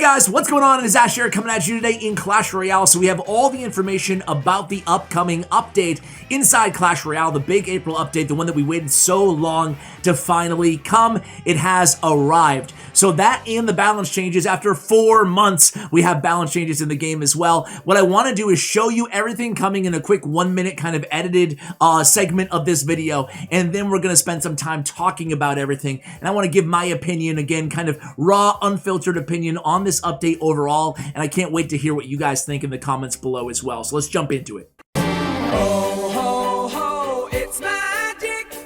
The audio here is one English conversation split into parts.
Guys, what's going on? It's Ash here coming at you today in Clash Royale. So we have all the information about the upcoming update inside Clash Royale, the big April update, the one that we waited so long to finally come. It has arrived. So that and the balance changes after 4 months, we have balance changes in the game as well. What I want to do is show you everything coming in a quick 1 minute kind of edited segment of this video. And then we're going to spend some time talking about everything. And I want to give my opinion again, kind of raw, unfiltered opinion on this update overall, and I can't wait to hear what you guys think in the comments below as well. So let's jump into it. Ho, ho, ho, it's magic,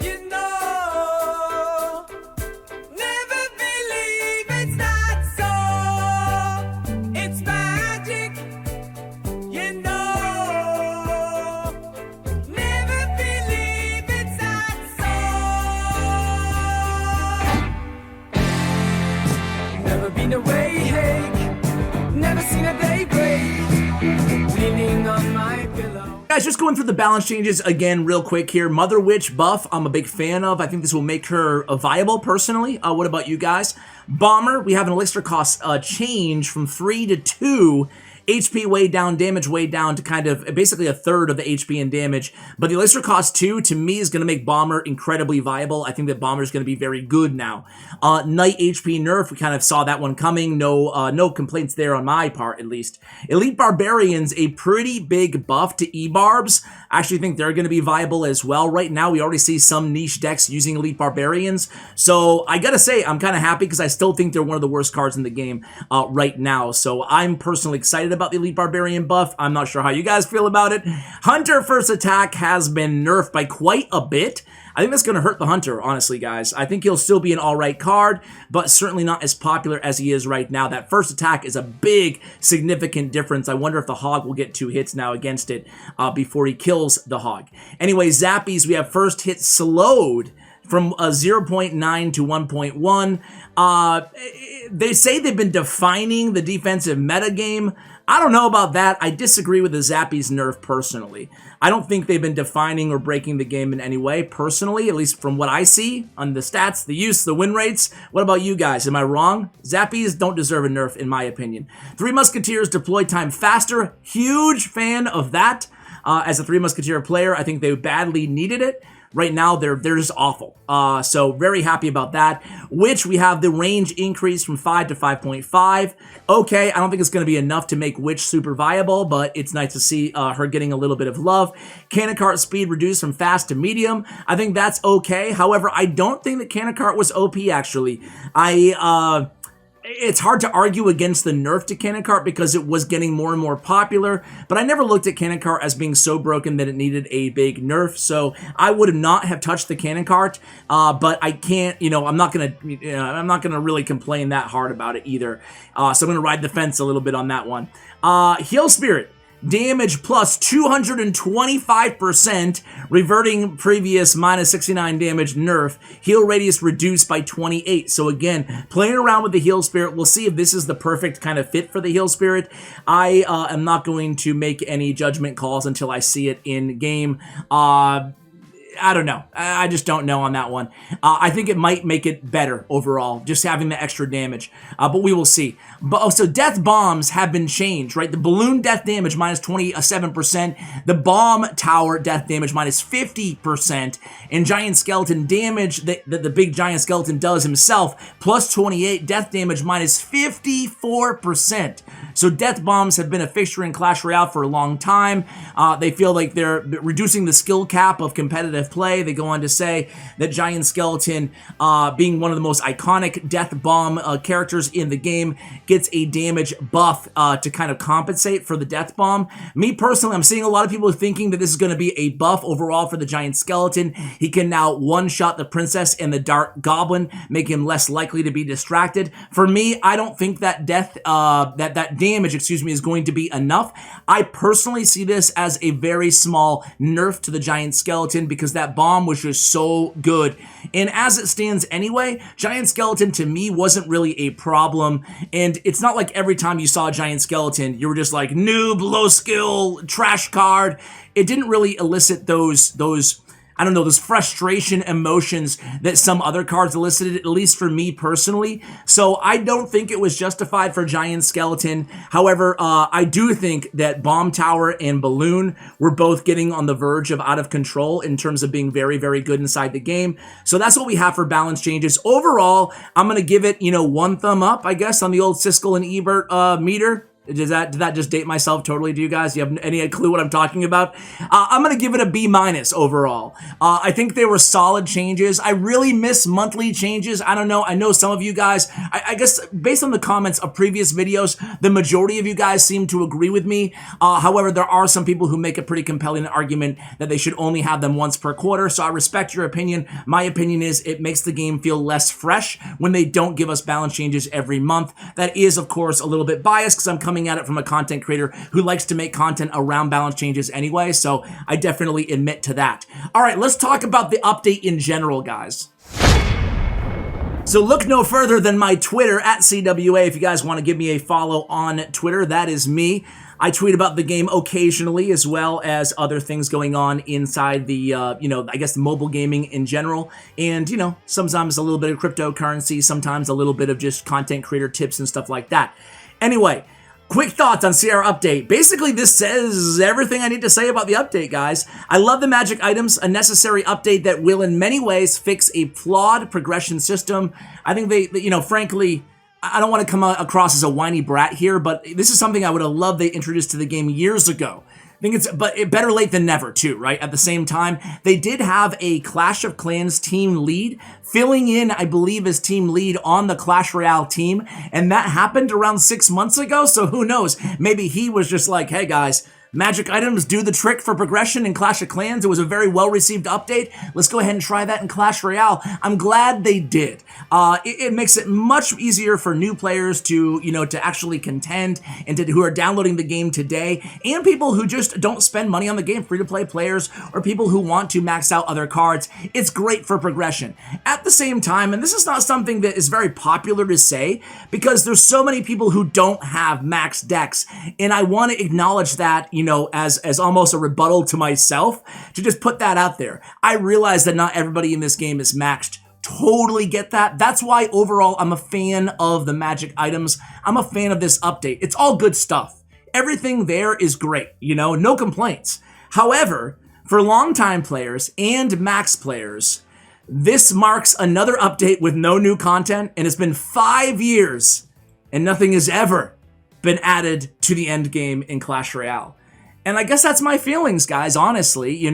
you know, never believe it's not so, it's magic, you know, never believe it's not so, never been away, hey, never seen a day break, leaning on my pillow. Guys, just going through the balance changes again real quick here. Mother Witch buff, I'm a big fan of. I think this will make her viable personally. What about you guys? Bomber, we have an elixir cost change from 3 to 2. HP way down, damage way down to kind of basically a third of the HP and damage. But the elixir cost 2 to me is going to make Bomber incredibly viable. I think that Bomber is going to be very good now. Knight HP nerf, we kind of saw that one coming. No complaints there on my part, at least. Elite Barbarians, a pretty big buff to E-Barbs. I actually think they're going to be viable as well. Right now, we already see some niche decks using Elite Barbarians. So I got to say, I'm kind of happy because I still think they're one of the worst cards in the game right now. So I'm personally excited about the Elite Barbarian buff. I'm not sure how you guys feel about it. Hunter first attack has been nerfed by quite a bit. I think that's going to hurt the Hunter, honestly, guys. I think he'll still be an alright card, but certainly not as popular as he is right now. That first attack is a big, significant difference. I wonder if the Hog will get 2 hits now against it before he kills the Hog. Anyway, Zappies, we have first hit slowed from 0.9 to 1.1. They say they've been defining the defensive metagame. I don't know about that. I disagree with the Zappies nerf personally. I don't think they've been defining or breaking the game in any way personally, at least from what I see on the stats, the use, the win rates. What about you guys? Am I wrong? Zappies don't deserve a nerf in my opinion. 3 Musketeers deploy time faster. Huge fan of that. As a 3 Musketeer player, I think they badly needed it. Right now, they're just awful. So very happy about that. Witch, we have the range increase from 5 to 5.5. Okay, I don't think it's going to be enough to make Witch super viable, but it's nice to see her getting a little bit of love. Cannon Cart speed reduced from fast to medium. I think that's okay. However, I don't think that Cannon Cart was OP, actually. It's hard to argue against the nerf to Cannon Cart because it was getting more and more popular, but I never looked at Cannon Cart as being so broken that it needed a big nerf, so I would not have touched the Cannon Cart, but I can't, I'm not gonna really complain that hard about it either, so I'm gonna ride the fence a little bit on that one. Heal Spirit. Damage plus 225%, reverting previous minus 69 damage nerf. Heal radius reduced by 28. So again, playing around with the Heal Spirit, we'll see if this is the perfect kind of fit for the Heal Spirit. I am not going to make any judgment calls until I see it in game. I don't know. I just don't know on that one. I think it might make it better overall, just having the extra damage. But we will see. But so death bombs have been changed, right? The balloon death damage minus 27%. The bomb tower death damage minus 50%. And giant skeleton damage that the big giant skeleton does himself plus 28. Death damage minus 54%. So death bombs have been a fixture in Clash Royale for a long time. They feel like they're reducing the skill cap of competitive play. They go on to say that Giant Skeleton, being one of the most iconic death bomb characters in the game, gets a damage buff to kind of compensate for the death bomb. Me personally, I'm seeing a lot of people thinking that this is going to be a buff overall for the Giant Skeleton. He can now one-shot the Princess and the Dark Goblin, make him less likely to be distracted. For me, I don't think that that damage, is going to be enough. I personally see this as a very small nerf to the Giant Skeleton because that bomb was just so good. And as it stands anyway, Giant Skeleton to me wasn't really a problem. And it's not like every time you saw a Giant Skeleton, you were just like, noob, low skill, trash card. It didn't really elicit those I don't know, those frustration emotions that some other cards elicited, at least for me personally. So I don't think it was justified for Giant Skeleton. However, I do think that Bomb Tower and Balloon were both getting on the verge of out of control in terms of being very, very good inside the game. So that's what we have for balance changes. Overall, I'm going to give it, you know, 1 thumb up, I guess, on the old Siskel and Ebert meter. Did that just date myself totally to you guys? Do you have any clue what I'm talking about? I'm going to give it a B- overall. I think they were solid changes. I really miss monthly changes. I don't know. I know some of you guys, I guess based on the comments of previous videos, the majority of you guys seem to agree with me. However, there are some people who make a pretty compelling argument that they should only have them once per quarter. So I respect your opinion. My opinion is it makes the game feel less fresh when they don't give us balance changes every month. That is, of course, a little bit biased because I'm coming at it from a content creator who likes to make content around balance changes anyway, so I definitely admit to that. All right, let's talk about the update in general, guys. So look no further than my Twitter at CWA if you guys want to give me a follow on Twitter. That is me. I tweet about the game occasionally as well as other things going on inside the, I guess mobile gaming in general. And, sometimes a little bit of cryptocurrency, sometimes a little bit of just content creator tips and stuff like that. Anyway, quick thoughts on CR Update. Basically, this says everything I need to say about the update, guys. I love the magic items, a necessary update that will in many ways fix a flawed progression system. I think they frankly, I don't want to come across as a whiny brat here, but this is something I would have loved they introduced to the game years ago. I think but better late than never too, right? At the same time, they did have a Clash of Clans team lead filling in, I believe, as team lead on the Clash Royale team, and that happened around 6 months ago, so who knows? Maybe he was just like, hey guys, magic items do the trick for progression in Clash of Clans. It was a very well-received update. Let's go ahead and try that in Clash Royale. I'm glad they did. It makes it much easier for new players to, to actually contend and who are downloading the game today, and people who just don't spend money on the game, free-to-play players, or people who want to max out other cards. It's great for progression. At the same time, and this is not something that is very popular to say, because there's so many people who don't have max decks, and I want to acknowledge that, as almost a rebuttal to myself, to just put that out there. I realize that not everybody in this game is maxed. Totally get that. That's why overall I'm a fan of the magic items. I'm a fan of this update. It's all good stuff. Everything there is great, no complaints. However, for longtime players and max players, this marks another update with no new content, and it's been 5 years and nothing has ever been added to the end game in Clash Royale. And I guess that's my feelings, guys, honestly,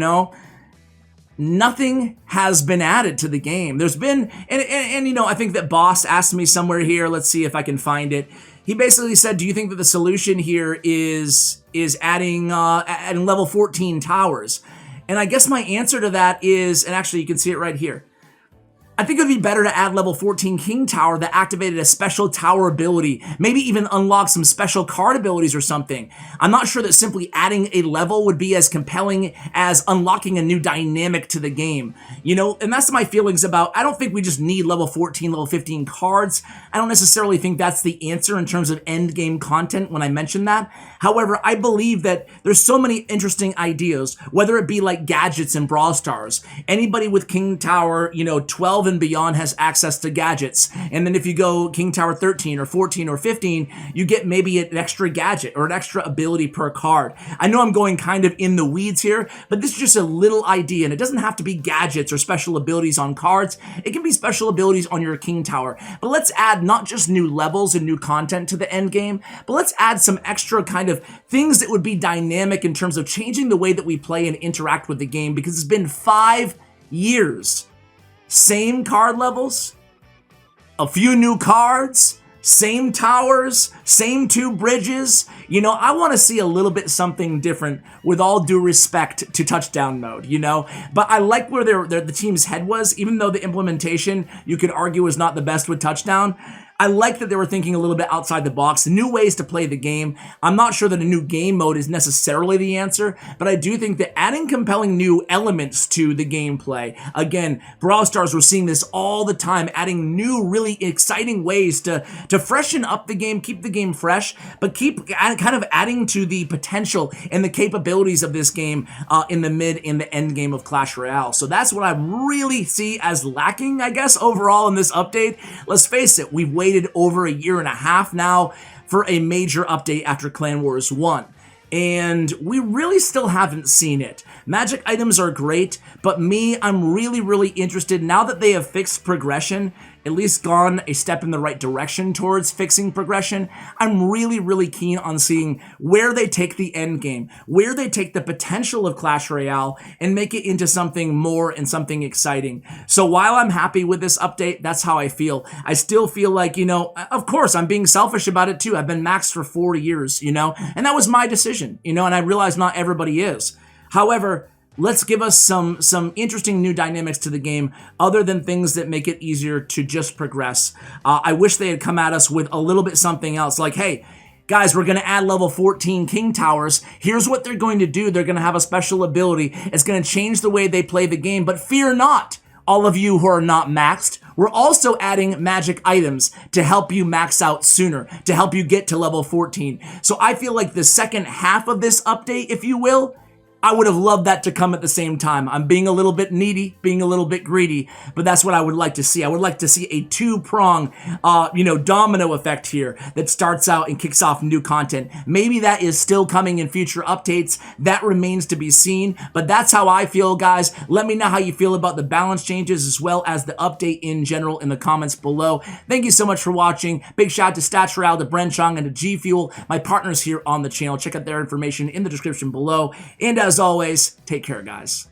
nothing has been added to the game. There's been, and I think that Boss asked me somewhere here, let's see if I can find it. He basically said, do you think that the solution here is adding level 14 towers? And I guess my answer to that is, and actually you can see it right here, I think it would be better to add level 14 King Tower that activated a special tower ability, maybe even unlock some special card abilities or something. I'm not sure that simply adding a level would be as compelling as unlocking a new dynamic to the game. And that's my feelings about, I don't think we just need level 14, level 15 cards. I don't necessarily think that's the answer in terms of end game content when I mention that. However, I believe that there's so many interesting ideas, whether it be like gadgets in Brawl Stars. Anybody with King Tower, 12 and beyond has access to gadgets. And then if you go King Tower 13 or 14 or 15, you get maybe an extra gadget or an extra ability per card. I know I'm going kind of in the weeds here, but this is just a little idea, and it doesn't have to be gadgets or special abilities on cards. It can be special abilities on your King Tower. But let's add not just new levels and new content to the end game, but let's add some extra kind of things that would be dynamic in terms of changing the way that we play and interact with the game, because it's been 5 years. Same card levels, a few new cards, same towers, same 2 bridges. I want to see a little bit something different, with all due respect to touchdown mode, But I like where the team's head was, even though the implementation, you could argue, was not the best with touchdown. I like that they were thinking a little bit outside the box, new ways to play the game. I'm not sure that a new game mode is necessarily the answer, but I do think that adding compelling new elements to the gameplay, again, Brawl Stars, we're seeing this all the time, adding new, really exciting ways to freshen up the game, keep the game fresh, but keep kind of adding to the potential and the capabilities of this game in the mid and the end game of Clash Royale. So that's what I really see as lacking, I guess, overall in this update. Let's face it, we've waited over a year and a half now for a major update after Clan Wars 1. And we really still haven't seen it. Magic items are great, but I'm really interested now that they have fixed progression, at least gone a step in the right direction towards fixing progression. I'm really keen on seeing where they take the end game, where they take the potential of Clash Royale and make it into something more and something exciting. So while I'm happy with this update, that's how I feel. I still feel like, you know, of course, I'm being selfish about it too. I've been maxed for 4 years, you know, and that was my decision, you know, and I realize not everybody is. However, let's give us some interesting new dynamics to the game other than things that make it easier to just progress. I wish they had come at us with a little bit something else, like, hey, guys, we're going to add level 14 King Towers. Here's what they're going to do. They're going to have a special ability. It's going to change the way they play the game, but fear not, all of you who are not maxed. We're also adding magic items to help you max out sooner, to help you get to level 14. So I feel like the second half of this update, if you will, I would have loved that to come at the same time. I'm being a little bit needy, being a little bit greedy, but that's what I would like to see. I would like to see a two-prong, domino effect here that starts out and kicks off new content. Maybe that is still coming in future updates. That remains to be seen, but that's how I feel, guys. Let me know how you feel about the balance changes as well as the update in general in the comments below. Thank you so much for watching. Big shout out to Stutts, Royale, to Bren Chong, and to GFUEL, my partners here on the channel. Check out their information in the description below. And as always, take care, guys.